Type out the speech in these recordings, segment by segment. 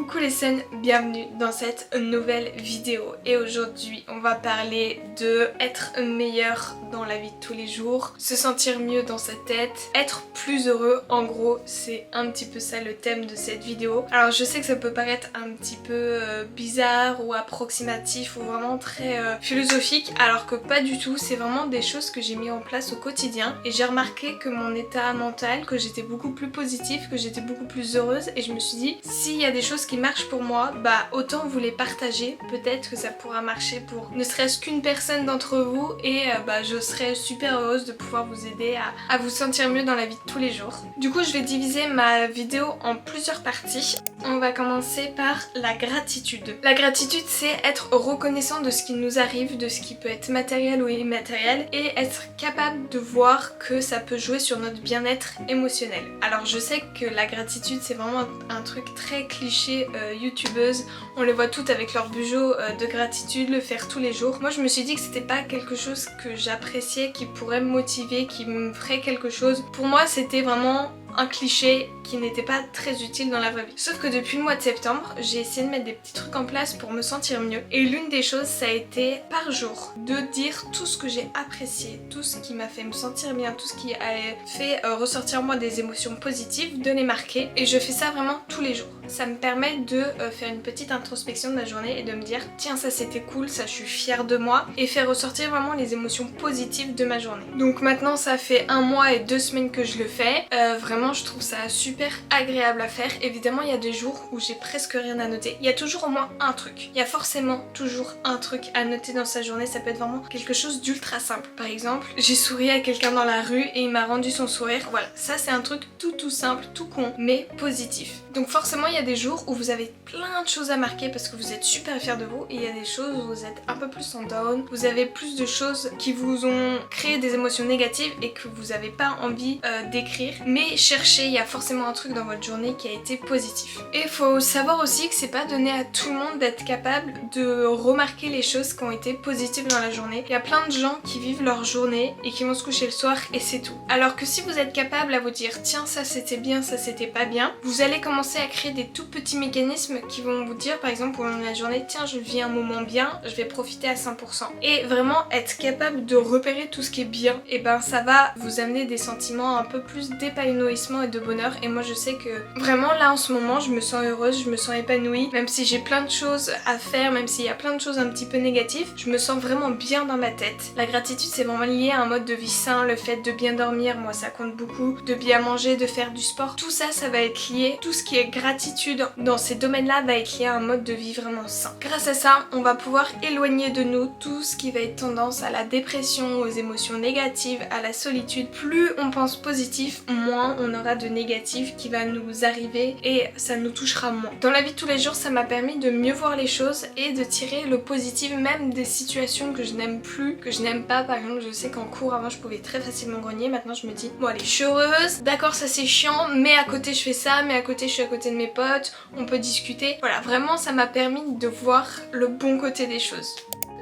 Coucou les scènes, bienvenue dans cette nouvelle vidéo et aujourd'hui on va parler de être meilleur dans la vie de tous les jours, se sentir mieux dans sa tête, être plus heureux. En gros c'est un petit peu ça le thème de cette vidéo. Alors je sais que ça peut paraître un petit peu bizarre ou approximatif ou vraiment très philosophique, alors que pas du tout, c'est vraiment des choses que j'ai mis en place au quotidien et j'ai remarqué que mon état mental, que j'étais beaucoup plus positive, que j'étais beaucoup plus heureuse et je me suis dit s'il y a des choses qui marchent pour moi, bah autant vous les partager, peut-être que ça pourra marcher pour ne serait-ce qu'une personne d'entre vous et bah je serais super heureuse de pouvoir vous aider à vous sentir mieux dans la vie de tous les jours. Du coup je vais diviser ma vidéo en plusieurs parties. On va commencer par la gratitude. La gratitude c'est être reconnaissant de ce qui nous arrive, de ce qui peut être matériel ou immatériel et être capable de voir que ça peut jouer sur notre bien-être émotionnel. Alors je sais que la gratitude c'est vraiment un truc très cliché youtubeuse, on les voit toutes avec leur bugeot de gratitude, le faire tous les jours. Moi je me suis dit que c'était pas quelque chose que j'appréciais, qui pourrait me motiver, qui me ferait quelque chose. Pour moi c'était vraiment un cliché qui n'était pas très utile dans la vraie vie. Sauf que depuis le mois de septembre, j'ai essayé de mettre des petits trucs en place pour me sentir mieux. Et l'une des choses, ça a été par jour de dire tout ce que j'ai apprécié, tout ce qui m'a fait me sentir bien, tout ce qui a fait ressortir en moi des émotions positives, de les marquer. Et je fais ça vraiment tous les jours. Ça me permet de faire une petite introspection de ma journée et de me dire tiens ça c'était cool, ça je suis fière de moi, et faire ressortir vraiment les émotions positives de ma journée. Donc maintenant ça fait 1 mois et 2 semaines que je le fais. Vraiment je trouve ça super agréable à faire. Évidemment il y a des jours où j'ai presque rien à noter. Il y a toujours au moins un truc. Il y a forcément toujours un truc à noter dans sa journée. Ça peut être vraiment quelque chose d'ultra simple. Par exemple, j'ai souri à quelqu'un dans la rue et il m'a rendu son sourire. Voilà, ça c'est un truc tout simple, tout con, mais positif. Donc forcément il y a des jours où vous avez plein de choses à marquer parce que vous êtes super fiers de vous, et il y a des choses où vous êtes un peu plus en down, vous avez plus de choses qui vous ont créé des émotions négatives et que vous n'avez pas envie d'écrire. Mais cherchez, il y a forcément un truc dans votre journée qui a été positif. Et il faut savoir aussi que c'est pas donné à tout le monde d'être capable de remarquer les choses qui ont été positives dans la journée. Il y a plein de gens qui vivent leur journée et qui vont se coucher le soir et c'est tout. Alors que si vous êtes capable à vous dire tiens ça c'était bien, ça c'était pas bien, vous allez commencer à créer des tout petits mécanismes qui vont vous dire par exemple pendant la journée tiens je vis un moment bien, je vais profiter à 100%. Et vraiment être capable de repérer tout ce qui est bien, et ben ça va vous amener des sentiments un peu plus d'épanouissement et de bonheur. Et moi je sais que vraiment là en ce moment je me sens heureuse, je me sens épanouie, même si j'ai plein de choses à faire, même s'il y a plein de choses un petit peu négatives, je me sens vraiment bien dans ma tête. La gratitude c'est vraiment lié à un mode de vie sain, le fait de bien dormir, moi ça compte beaucoup, de bien manger, de faire du sport, tout ça ça va être lié, tout ce qui est gratitude dans ces domaines-là va être lié à un mode de vie vraiment sain. Grâce à ça, on va pouvoir éloigner de nous tout ce qui va être tendance à la dépression, aux émotions négatives, à la solitude. Plus on pense positif, moins on aura de négatif qui va nous arriver et ça nous touchera moins. Dans la vie de tous les jours, ça m'a permis de mieux voir les choses et de tirer le positif même des situations que je n'aime plus, que je n'aime pas. Par exemple, je sais qu'en cours avant je pouvais très facilement grogner, maintenant je me dis bon allez je suis heureuse, d'accord ça c'est chiant, mais à côté je fais ça, mais à côté je suis à côté de mes potes, on peut discuter. Voilà, vraiment ça m'a permis de voir le bon côté des choses.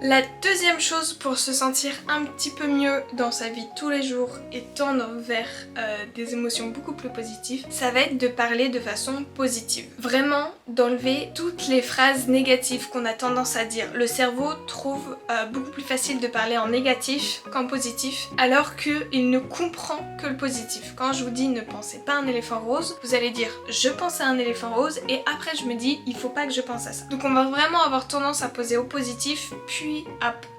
La deuxième chose pour se sentir un petit peu mieux dans sa vie de tous les jours et tendre vers des émotions beaucoup plus positives, ça va être de parler de façon positive. Vraiment d'enlever toutes les phrases négatives qu'on a tendance à dire. Le cerveau trouve beaucoup plus facile de parler en négatif qu'en positif, alors qu'il ne comprend que le positif. Quand je vous dis ne pensez pas à un éléphant rose, vous allez dire je pense à un éléphant rose et après je me dis il faut pas que je pense à ça. Donc on va vraiment avoir tendance à poser au positif puis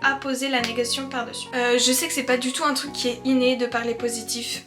à poser la négation par-dessus. Je sais que c'est pas du tout un truc qui est inné de parler positif.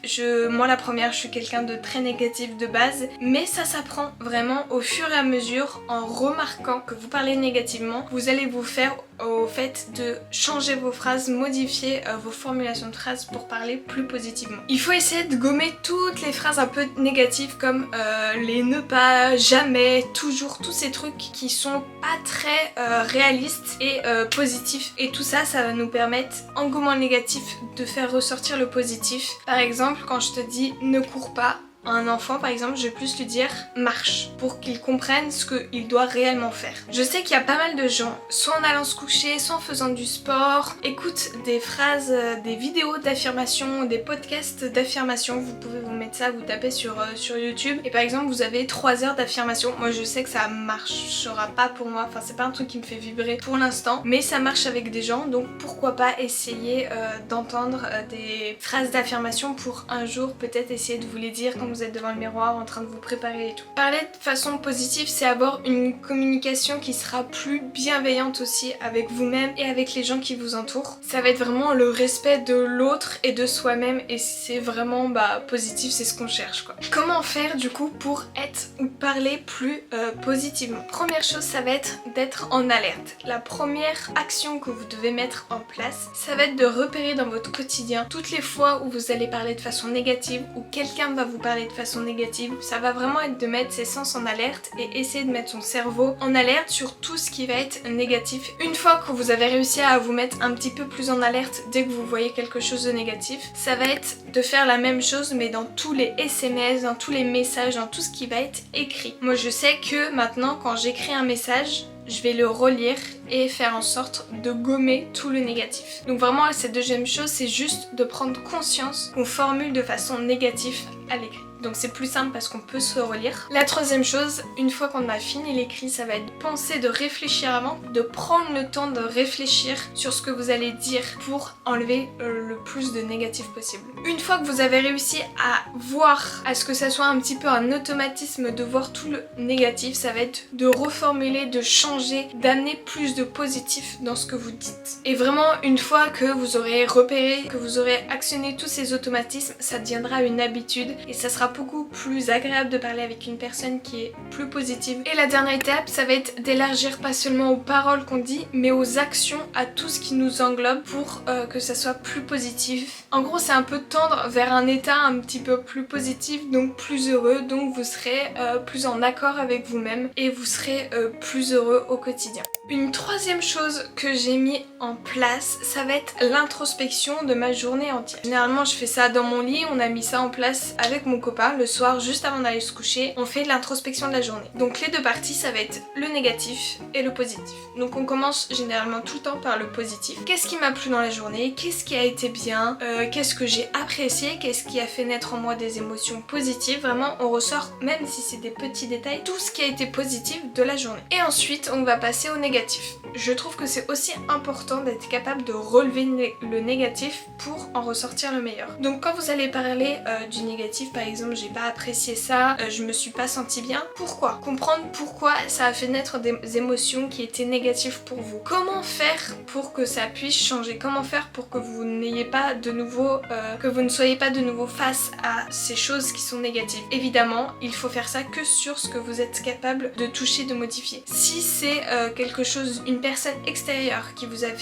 Moi la première, je suis quelqu'un de très négatif de base, mais ça s'apprend vraiment au fur et à mesure. En remarquant que vous parlez négativement, vous allez vous faire au fait de changer vos phrases, modifier vos formulations de phrases pour parler plus positivement. Il faut essayer de gommer toutes les phrases un peu négatives comme les ne pas, jamais, toujours, tous ces trucs qui sont pas très réalistes et positifs. Et tout ça, ça va nous permettre, en gommant le négatif, de faire ressortir le positif. Par exemple, quand je te dis ne cours pas, à un enfant par exemple, je vais plus lui dire marche pour qu'il comprenne ce qu'il doit réellement faire. Je sais qu'il y a pas mal de gens, soit en allant se coucher, soit en faisant du sport, écoutent des phrases, des vidéos d'affirmation, des podcasts d'affirmation. Vous pouvez vous mettre ça, vous tapez sur YouTube et par exemple vous avez 3 heures d'affirmation. Moi je sais que ça marchera pas pour moi, enfin c'est pas un truc qui me fait vibrer pour l'instant, mais ça marche avec des gens, donc pourquoi pas essayer d'entendre des phrases d'affirmation pour un jour peut-être essayer de vous les dire quand vous êtes devant le miroir en train de vous préparer et tout. Parler de façon positive, c'est avoir une communication qui sera plus bienveillante aussi avec vous-même et avec les gens qui vous entourent. Ça va être vraiment le respect de l'autre et de soi-même et c'est vraiment positif, c'est ce qu'on cherche quoi. Comment faire du coup pour être ou parler plus positivement? Première chose, ça va être d'être en alerte. La première action que vous devez mettre en place, ça va être de repérer dans votre quotidien toutes les fois où vous allez parler de façon négative ou quelqu'un va vous parler de façon négative. Ça va vraiment être de mettre ses sens en alerte et essayer de mettre son cerveau en alerte sur tout ce qui va être négatif. Une fois que vous avez réussi à vous mettre un petit peu plus en alerte dès que vous voyez quelque chose de négatif, ça va être de faire la même chose mais dans tous les SMS, dans tous les messages, dans tout ce qui va être écrit. Moi je sais que maintenant quand j'écris un message, je vais le relire et faire en sorte de gommer tout le négatif. Donc vraiment cette deuxième chose, c'est juste de prendre conscience qu'on formule de façon négative à l'écrit. Donc c'est plus simple parce qu'on peut se relire. La troisième chose, une fois qu'on a fini l'écrit, ça va être de penser, de réfléchir avant, de prendre le temps de réfléchir sur ce que vous allez dire pour enlever le plus de négatif possible. Une fois que vous avez réussi à voir, à ce que ça soit un petit peu un automatisme de voir tout le négatif, ça va être de reformuler, de changer, d'amener plus de positif dans ce que vous dites. Et vraiment, une fois que vous aurez repéré, que vous aurez actionné tous ces automatismes, ça deviendra une habitude et ça sera beaucoup plus agréable de parler avec une personne qui est plus positive. Et la dernière étape, ça va être d'élargir pas seulement aux paroles qu'on dit, mais aux actions, à tout ce qui nous englobe pour que ça soit plus positif. En gros, c'est un peu tendre vers un état un petit peu plus positif, donc plus heureux, donc vous serez plus en accord avec vous-même et vous serez plus heureux au quotidien. Une troisième chose que j'ai mis en place, ça va être l'introspection de ma journée entière. Généralement, je fais ça dans mon lit, on a mis ça en place avec mon copain le soir, juste avant d'aller se coucher, on fait de l'introspection de la journée. Donc les deux parties, ça va être le négatif et le positif. Donc on commence généralement tout le temps par le positif. Qu'est-ce qui m'a plu dans la journée? Qu'est-ce qui a été bien? Qu'est-ce que j'ai apprécié? Qu'est-ce qui a fait naître en moi des émotions positives? Vraiment, on ressort, même si c'est des petits détails, tout ce qui a été positif de la journée. Et ensuite, on va passer au négatif. Je trouve que c'est aussi important d'être capable de relever le négatif pour en ressortir le meilleur. Donc quand vous allez parler du négatif, par exemple, j'ai pas apprécié ça, je me suis pas sentie bien, pourquoi? Comprendre pourquoi ça a fait naître des émotions qui étaient négatives pour vous. Comment faire pour que ça puisse changer? Comment faire pour que vous n'ayez pas de nouveau, que vous ne soyez pas de nouveau face à ces choses qui sont négatives? Évidemment, il faut faire ça que sur ce que vous êtes capable de toucher, de modifier. Si c'est quelque chose, une personne extérieure qui a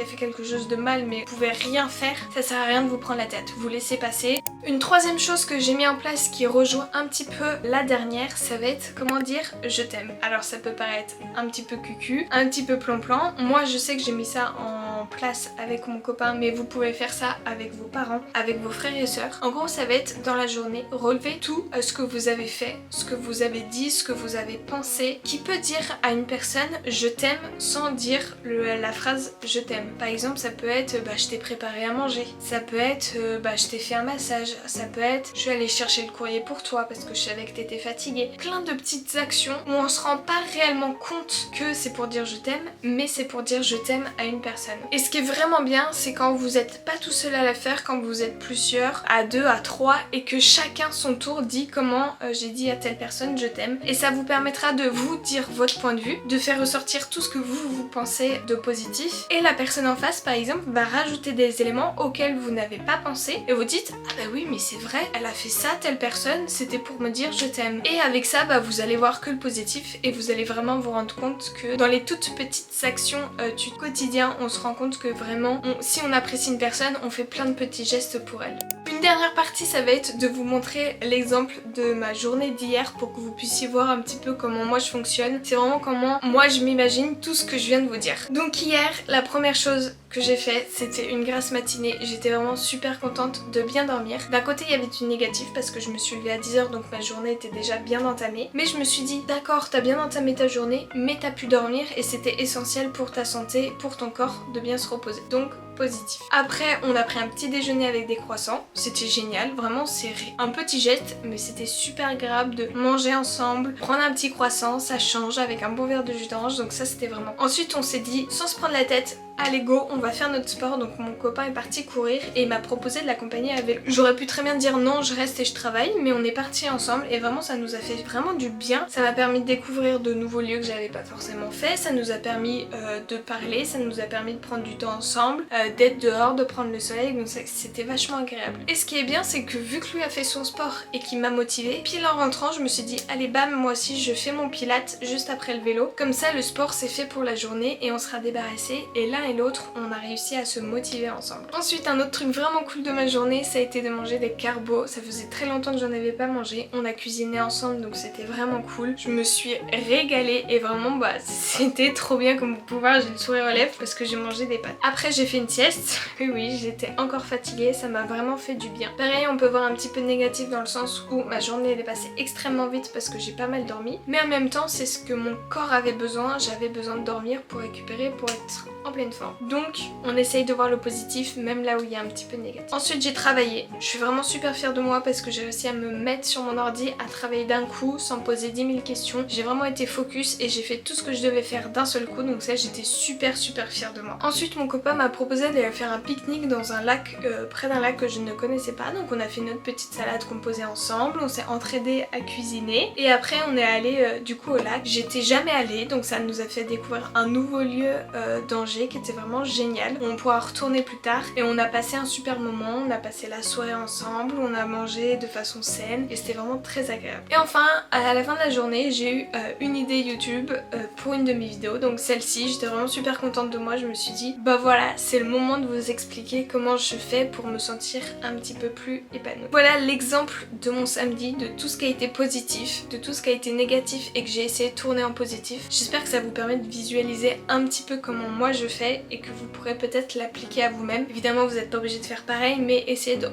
fait quelque chose de mal mais vous pouvez rien faire, ça sert à rien de vous prendre la tête, vous laissez passer. Une troisième chose que j'ai mis en place qui rejoint un petit peu la dernière, ça va être comment dire je t'aime. Alors ça peut paraître un petit peu cucu, un petit peu plan-plan. Moi je sais que j'ai mis ça en place avec mon copain, mais vous pouvez faire ça avec vos parents, avec vos frères et sœurs. En gros ça va être dans la journée, relever tout ce que vous avez fait, ce que vous avez dit, ce que vous avez pensé, qui peut dire à une personne je t'aime sans dire la phrase je t'aime. Par exemple ça peut être je t'ai préparé à manger, ça peut être je t'ai fait un massage, ça peut être je suis allée chercher le courrier pour toi parce que je savais que t'étais fatiguée. Plein de petites actions où on se rend pas réellement compte que c'est pour dire je t'aime, mais c'est pour dire je t'aime à une personne. Et ce qui est vraiment bien, c'est quand vous êtes pas tout seul à la faire, quand vous êtes plusieurs, à 2, à 3, et que chacun son tour dit comment j'ai dit à telle personne je t'aime. Et ça vous permettra de vous dire votre point de vue, de faire ressortir tout ce que vous pensez de positif. Et la personne en face par exemple va rajouter des éléments auxquels vous n'avez pas pensé et vous dites ah bah oui mais c'est vrai, elle a fait ça telle personne, c'était pour me dire je t'aime. Et avec ça vous allez voir que le positif et vous allez vraiment vous rendre compte que dans les toutes petites actions du quotidien, on se rend compte que vraiment si on apprécie une personne, on fait plein de petits gestes pour elle. Une dernière partie, ça va être de vous montrer l'exemple de ma journée d'hier pour que vous puissiez voir un petit peu comment moi je fonctionne. C'est vraiment comment moi je m'imagine tout ce que je viens de vous dire. Donc hier, la première chose que j'ai fait, c'était une grasse matinée. J'étais vraiment super contente de bien dormir. D'un côté il y avait du négatif parce que je me suis levée à 10h donc ma journée était déjà bien entamée. Mais je me suis dit d'accord, t'as bien entamé ta journée mais t'as pu dormir et c'était essentiel pour ta santé, pour ton corps de bien se reposer. Donc positif. Après on a pris un petit déjeuner avec des croissants, c'était génial, vraiment c'est un petit geste mais c'était super agréable de manger ensemble, prendre un petit croissant, ça change avec un bon verre de jus d'orange, donc ça c'était vraiment. Ensuite on s'est dit sans se prendre la tête, allez go, on va faire notre sport. Donc mon copain est parti courir et il m'a proposé de l'accompagner à vélo. J'aurais pu très bien dire non, je reste et je travaille, mais on est partis ensemble et vraiment ça nous a fait vraiment du bien. Ça m'a permis de découvrir de nouveaux lieux que j'avais pas forcément fait, ça nous a permis de parler, ça nous a permis de prendre du temps ensemble, d'être dehors, de prendre le soleil, donc c'était vachement agréable. Et ce qui est bien c'est que vu que lui a fait son sport et qu'il m'a motivée, pile en rentrant je me suis dit allez bam, moi aussi je fais mon pilate juste après le vélo. Comme ça le sport c'est fait pour la journée et on sera débarrassé et là et l'autre on a réussi à se motiver ensemble. Ensuite un autre truc vraiment cool de ma journée ça a été de manger des carbos, ça faisait très longtemps que j'en avais pas mangé, on a cuisiné ensemble donc c'était vraiment cool, je me suis régalée et vraiment bah c'était trop bien comme vous pouvez voir, j'ai le sourire aux lèvres parce que j'ai mangé des pâtes. Après j'ai fait une sieste, oui j'étais encore fatiguée, ça m'a vraiment fait du bien. Pareil on peut voir un petit peu négatif dans le sens où ma journée elle est passée extrêmement vite parce que j'ai pas mal dormi, mais en même temps c'est ce que mon corps avait besoin, j'avais besoin de dormir pour récupérer, pour être en pleine forme. Donc on essaye de voir le positif même là où il y a un petit peu de négatif. Ensuite j'ai travaillé, je suis vraiment super fière de moi parce que j'ai réussi à me mettre sur mon ordi, à travailler d'un coup sans me poser 10 000 questions. J'ai vraiment été focus et j'ai fait tout ce que je devais faire d'un seul coup, donc ça j'étais super fière de moi. Ensuite mon copain m'a proposé d'aller faire un pique-nique dans un lac, près d'un lac que je ne connaissais pas, donc on a fait notre petite salade composée ensemble, on s'est entraidés à cuisiner et après on est allé du coup au lac. J'étais jamais allée donc ça nous a fait découvrir un nouveau lieu d'Angers qui était vraiment génial. On pourra retourner plus tard et on a passé un super moment, on a passé la soirée ensemble, on a mangé de façon saine et c'était vraiment très agréable. Et enfin à la fin de la journée j'ai eu une idée YouTube pour une de mes vidéos, donc celle-ci j'étais vraiment super contente de moi, je me suis dit bah voilà c'est le moment de vous expliquer comment je fais pour me sentir un petit peu plus épanouie. Voilà l'exemple de mon samedi, de tout ce qui a été positif, de tout ce qui a été négatif et que j'ai essayé de tourner en positif. J'espère que ça vous permet de visualiser un petit peu comment moi je fais et que vous pourrez peut-être l'appliquer à vous-même. Évidemment vous n'êtes pas obligé de faire pareil mais essayez de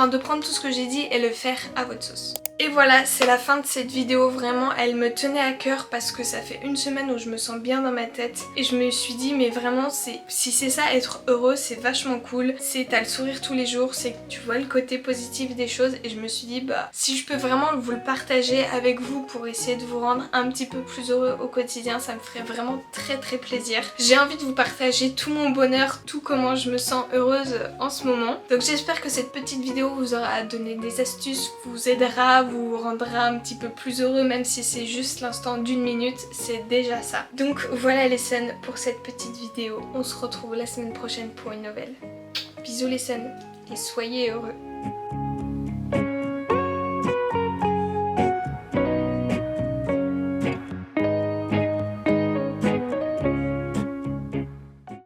de prendre tout ce que j'ai dit et le faire à votre sauce. Et voilà, c'est la fin de cette vidéo, vraiment elle me tenait à cœur parce que ça fait une semaine où je me sens bien dans ma tête et je me suis dit mais vraiment si c'est ça être heureux c'est vachement cool, c'est t'as le sourire tous les jours, c'est que tu vois le côté positif des choses et je me suis dit bah si je peux vraiment vous le partager avec vous pour essayer de vous rendre un petit peu plus heureux au quotidien, ça me ferait vraiment très plaisir. J'ai envie de vous partager tout mon bonheur, tout comment je me sens heureuse en ce moment. Donc j'espère que cette petite vidéo vous aura donné des astuces, vous aidera, vous rendra un petit peu plus heureux même si c'est juste l'instant d'une minute, c'est déjà ça. Donc voilà les suns pour cette petite vidéo, on se retrouve la semaine prochaine pour une nouvelle. Bisous les suns et soyez heureux.